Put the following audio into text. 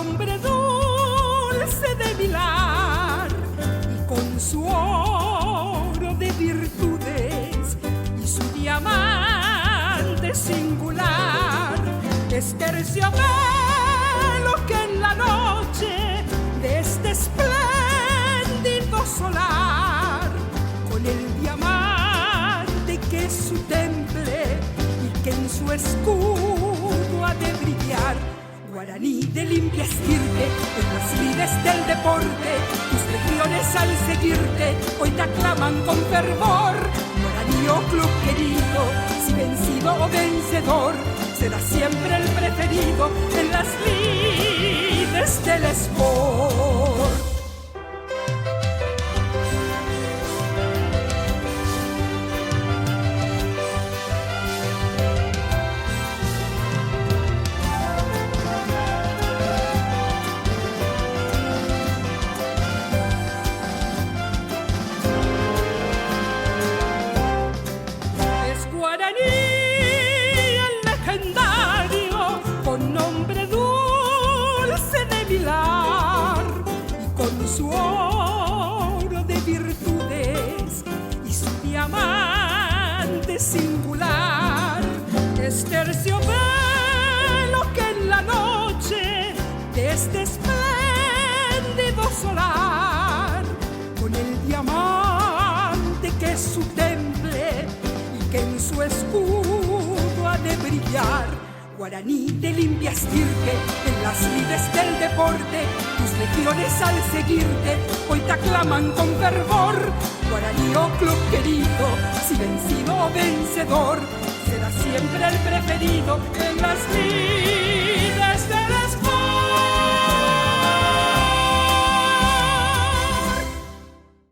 nombre dulce de Vilar, y con su oro de virtudes y su diamante singular, es terciopelo que en la noche de este espléndido solar, con el diamante que es su temple y que en su escudo ha de brillar. Guaraní de limpia estirpe, en las lides del deporte, tus legiones al seguirte hoy te aclaman con fervor. Guaraní, oh club querido, si vencido o vencedor, será siempre el preferido en las lides del sport. Su oro de virtudes y su diamante singular, es terciopelo que en la noche de este espléndido solar, con el diamante que es su temple y que en su escudo ha de brillar. Guaraní de limpia estirpe, en las lides del deporte, tus legiones al seguirte hoy te aclaman con fervor. Guaraní, oh club querido, si vencido o vencedor, será siempre el preferido en las lides